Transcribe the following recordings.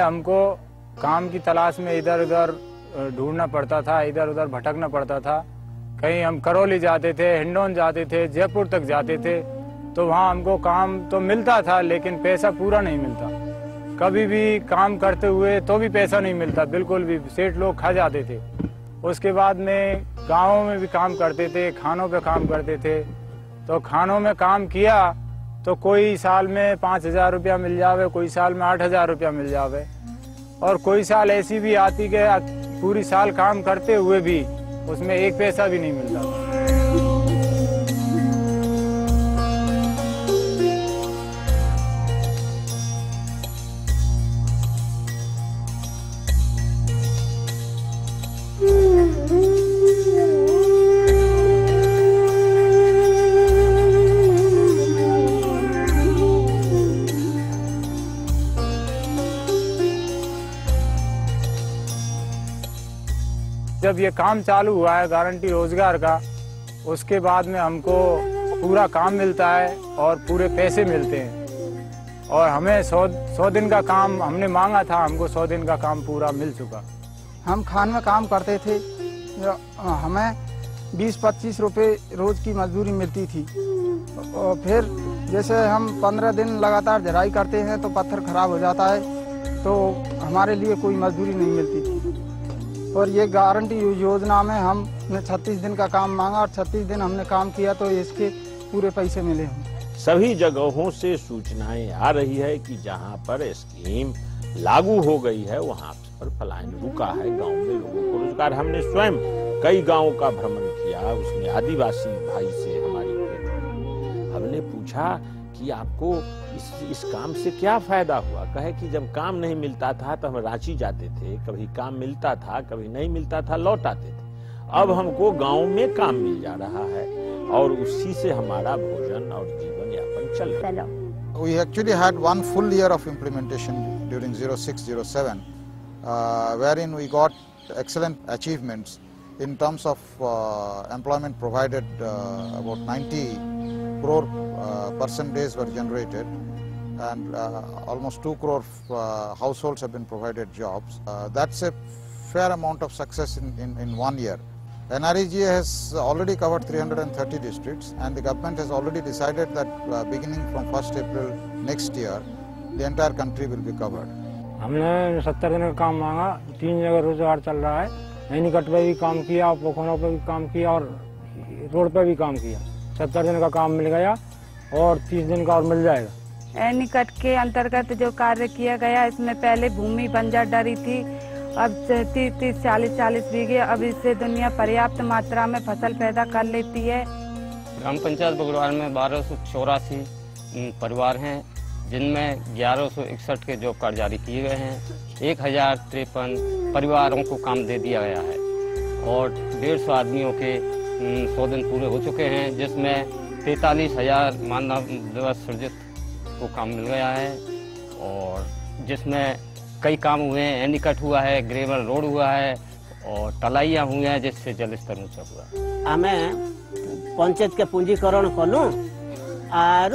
हमको काम की तलाश में इधर उधर ढूंढना पड़ता था, इधर उधर भटकना पड़ता था। कहीं हम करौली जाते थे, हिंडौन जाते थे, जयपुर तक जाते थे, तो वहाँ हमको काम तो मिलता था लेकिन पैसा पूरा नहीं मिलता। कभी भी काम करते हुए तो भी पैसा नहीं मिलता, बिल्कुल भी। सेठ लोग खा जाते थे। उसके बाद में गाँवों में भी काम करते थे, खानों पे काम करते थे। तो खानों में काम किया तो कोई साल में 5,000 रुपया मिल जावे, कोई साल में 8,000 रुपया मिल जावे, और कोई साल ऐसी भी आती कि पूरी साल काम करते हुए भी उसमें एक पैसा भी नहीं मिलता। जब ये काम चालू हुआ है गारंटी रोजगार का, उसके बाद में हमको पूरा काम मिलता है और पूरे पैसे मिलते हैं। और हमें 100 दिन का काम हमने मांगा था, हमको 100 दिन का काम पूरा मिल चुका। हम खान में काम करते थे, हमें 20-25 रुपये रोज की मजदूरी मिलती थी। और फिर जैसे हम 15 दिन लगातार झराई करते हैं तो पत्थर खराब हो जाता है, तो हमारे लिए कोई मजदूरी नहीं मिलती थी। और ये गारंटी योजना में हमने 36 दिन का काम मांगा और 36 दिन हमने काम किया तो इसके पूरे पैसे मिले हैं। सभी जगहों से सूचनाएं आ रही है कि जहां पर स्कीम लागू हो गई है वहां पर पलायन रुका है, गांव में लोगों को रोजगार। हमने स्वयं कई गांवों का भ्रमण किया, उसमें आदिवासी भाई से हमारी भेंट हुई। हमने पूछा कि आपको इस काम से क्या फायदा हुआ। कहे कि जब काम नहीं मिलता था तो हम रांची जाते थे, कभी काम मिलता था, कभी नहीं मिलता था, लौट आते थे। अब हमको गांव में काम मिल जा रहा है और उसी से हमारा भोजन और जीवन यापन चल रहा है। We actually had one full year of implementation during 06-07, wherein we got excellent achievements in terms of employment provided. About 90 crore person days were generated, and almost 2 crore households have been provided jobs. That's a fair amount of success in 1 year. NREGA has already covered 330 districts, and the government has already decided that beginning from 1st April next year, the entire country will be covered. हमने 70 दिन का काम मांगा, 3 जगह रोजगार चल रहा है। नैनीकट पे भी काम किया, पोखरों पे भी काम किया और रोड पे भी काम किया। 70 दिन का काम मिल गया और 30 दिन का और मिल जाएगा। नैनीकट के अंतर्गत जो कार्य किया गया, इसमें पहले भूमि बंजर डरी थी, अब 30-30, 40-40 बीघे, अब इससे दुनिया पर्याप्त मात्रा में फसल पैदा कर लेती है। ग्राम पंचायत बगड़वाल में 1284 परिवार हैं, जिनमें 1161 के जॉब कार्ड जारी किए गए हैं। 1053 परिवारों को काम दे दिया गया है और 150 आदमियों के 100 दिन पूरे हो चुके हैं, जिसमें 43,000 मानव दिवस सृजित को काम मिल गया है और जिसमें कई काम हुए हैं। एनीकट हुआ है, ग्रेवल रोड हुआ है और तलाइयाँ हुई हैं, जिससे जल स्तर ऊंचा हुआ। हमें पंचायत के पूंजीकरण कलु आर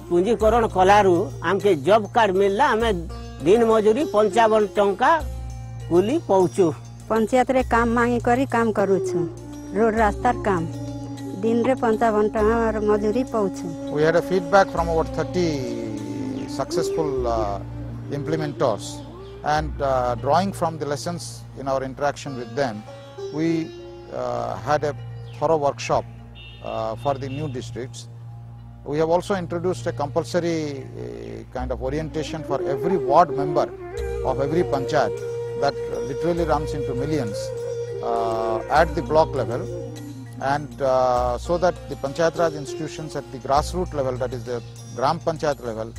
पूंजीकरण कलारू आमके जॉब कार्ड मिलला, हमें दिन मजूरी 55 टंका कुली पहुँचू। पंचायत रे काम मांगी करी काम करू छु, रोड रास्तार काम दिन रे 55 टंका मजूरी पहुँचू। We had a feedback from over 30 successful implementers, and drawing from the lessons in our interaction with them, we had a thorough workshop for the new districts. We have also introduced a compulsory kind of orientation for every ward member of every panchayat that literally runs into millions at the block level, and so that the Panchayat Raj institutions at the grassroots level, that is the Gram Panchayat level,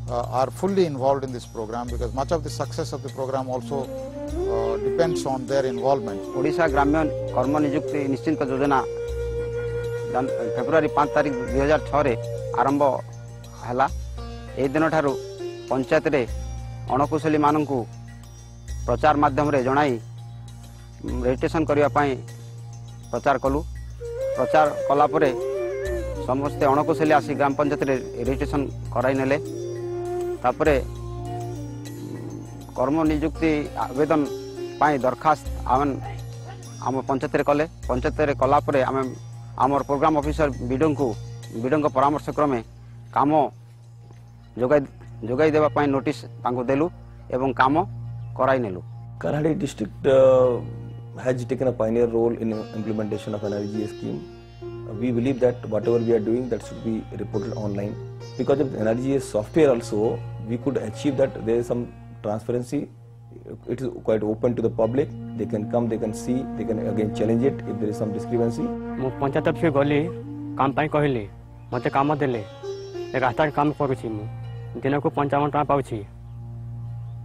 are fully involved in this program, because much of the success of the program also depends on their involvement. Odisha ग्राम्य कर्म नियुक्ति निश्चिंत योजना February 5 तारीख 2006 रे आरंभ हैला। ए दिन ठारू पंचायत रे अणकुशली माननकु प्रचार माध्यम रे जणाई रजिस्ट्रेशन करिया पई प्रचार कलु। प्रचार कला परे समस्ते अणकुशली आसी ग्राम पंचायत रे रजिस्ट्रेशन कराई नेले। तापरे कर्म नियुक्ति आवेदन पाई दरखास्त आम पंचायत कले पंचायत कलापर आम आमर प्रोग्राम ऑफिसर बीडो परामर्श क्रमे काम जोगाई देवा नोटिस देलु एवं काम कराई नेलु। Karhadi district has taken a pioneer role in implementation of NREGA scheme. We believe that whatever we are doing, that should be reported online. Because of NREGA software also, we could achieve that there is some transparency. It is quite open to the public. They can come, they can see, they can again challenge it if there is some discrepancy. मु panchayat office गली काम पाई कहली मते काम देले रास्ता काम करूची मु दिन को 55 टका पाउची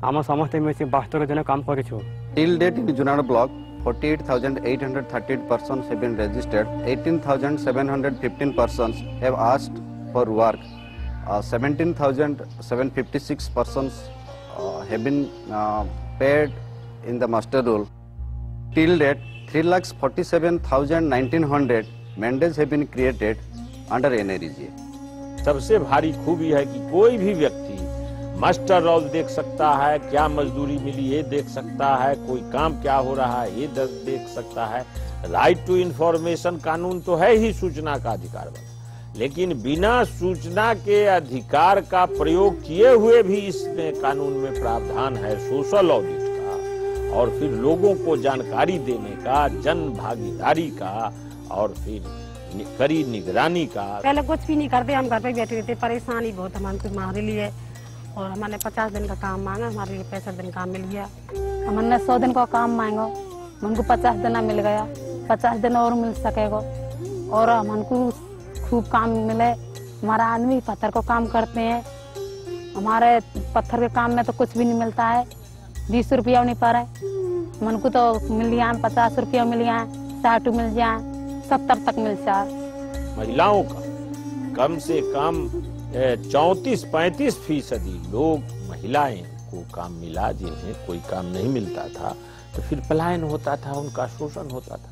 आम समस्त मिसी 72 दिन काम करिछु। Till date in Junad block 48,838 persons have been registered, 18,715 persons have asked for work, 17,756 persons have been paid in the master roll. Till date 3,47,1900 mandates have been created under NREGA. सबसे भारी खूबी है कि कोई भी व्यक्ति मास्टर रोल देख सकता है, क्या मजदूरी मिली ये देख सकता है, कोई काम क्या हो रहा है ये देख सकता है। राइट टू इंफॉर्मेशन कानून तो है ही सूचना का अधिकार बना, लेकिन बिना सूचना के अधिकार का प्रयोग किए हुए भी इसमें कानून में प्रावधान है सोशल ऑडिट का और फिर लोगों को जानकारी देने का, जन भागीदारी का और फिर कड़ी निगरानी का। पहले कुछ भी नहीं करते, हम घर पे बैठे रहते, परेशानी बहुत हमारे लिए और हमने 50 दिन का काम मांगा, हमारे लिए 65 दिन काम मिल गया। हमने 100 दिन का काम मांगा, हमको 50 दिन मिल गया, 50 दिन और मिल सकेगा और हमको खूब काम मिले। हमारा आदमी पत्थर को काम करते हैं, हमारे पत्थर के काम में तो कुछ भी नहीं मिलता है, 20 रुपया नहीं पा रहे, हमको तो मिल गया 50 रुपया मिल गया, 60 मिल जाए, 70 तक मिल जाए। महिलाओं का कम से कम 34-35% लोग महिलाएं को काम मिला, जिन्हें कोई काम नहीं मिलता था तो फिर पलायन होता था, उनका शोषण होता था।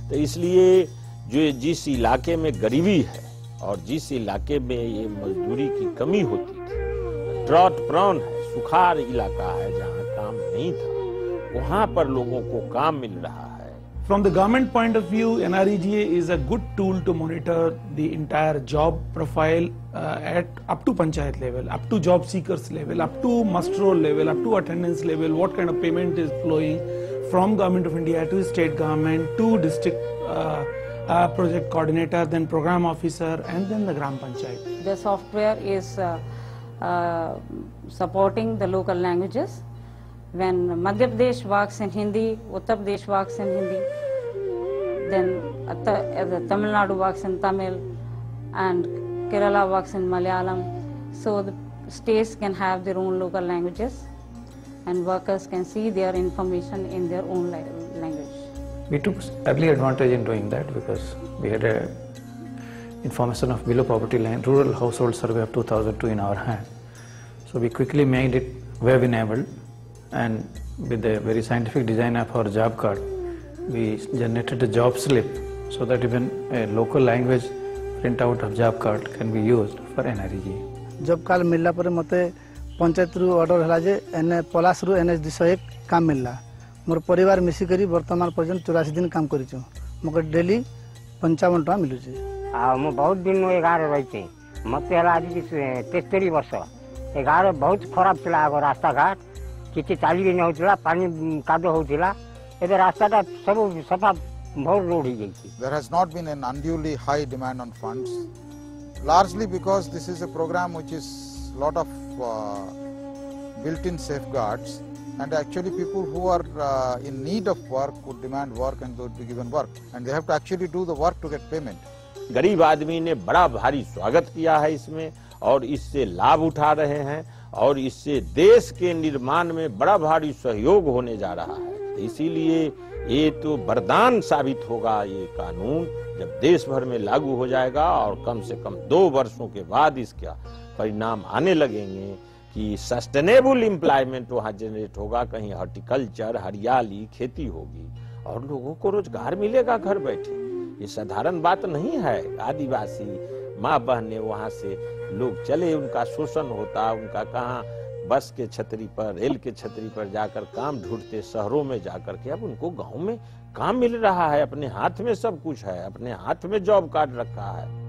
तो इसलिए जो जिस इलाके में गरीबी है और जिस इलाके में ये मजदूरी की कमी होती थी, ड्रॉट प्रोन है, सुखाड़ इलाका है जहाँ काम नहीं था, वहाँ पर लोगों को काम मिल रहा है। From the government point of view, NREGA is a good tool to monitor the entire job profile at up to panchayat level, up to job seekers level, up to muster roll level, up to attendance level, what kind of payment is flowing from Government of India to state government to district project coordinator, then program officer and then the Gram Panchayat. The software is supporting the local languages. When Madhya Pradesh works in Hindi, Uttar Pradesh works in Hindi, then Tamil Nadu works in Tamil and Kerala works in Malayalam. So the states can have their own local languages and workers can see their information in their own language. We took early advantage in doing that because we had a information of below poverty line, rural household survey of 2002 in our hand. So we quickly made it web-enabled, and with the very scientific design of our job card, we generated a job slip so that even a local language printout of job card can be used for NREGA. Job card मिलला पर मते पंचायत रु order हला जे N पलास रु NH 201 काम मिलला। मोर परिवार मिसी करी वर्तमान पर्यंत 84 दिन काम करिछु, मके डेली 55 टका मिलुचे। आ मो बहुत दिन नो 11 रहिते, मते हला आज 73 वर्ष। 11 बहुत खराब चला आगो रास्ता घाट, किछि चाली भी न होतला, पानी कादो होतला, एबे रास्ता सब सफा बहुत रोड ही गई। There has not been an unduly high demand on funds, largely because this is a program which is lot of built-in safeguards, and actually people who are in need of work would demand work and they would be given work, and they have to actually do the work to get payment. गरीब आदमी ने बड़ा भारी स्वागत किया है इसमें और इससे लाभ उठा रहे हैं और इससे देश के निर्माण में बड़ा भारी सहयोग होने जा रहा है। इसीलिए ये तो वरदान साबित होगा ये कानून जब देश भर में लागू हो जाएगा और कम से कम 2 वर्षों के बाद इसका परिणाम आने लगेंगे कि सस्टेनेबल एम्प्लॉयमेंट वहाँ जनरेट होगा, कहीं हॉर्टिकल्चर, हरियाली, खेती होगी और लोगों को रोजगार मिलेगा घर बैठे। ये साधारण बात नहीं है। आदिवासी माँ बहने वहाँ से लोग चले, उनका शोषण होता, उनका कहाँ बस के छतरी पर, रेल के छतरी पर जाकर काम ढूंढते, शहरों में जाकर के, अब उनको गांव में काम मिल रहा है, अपने हाथ में सब कुछ है, अपने हाथ में जॉब कार्ड रखा है।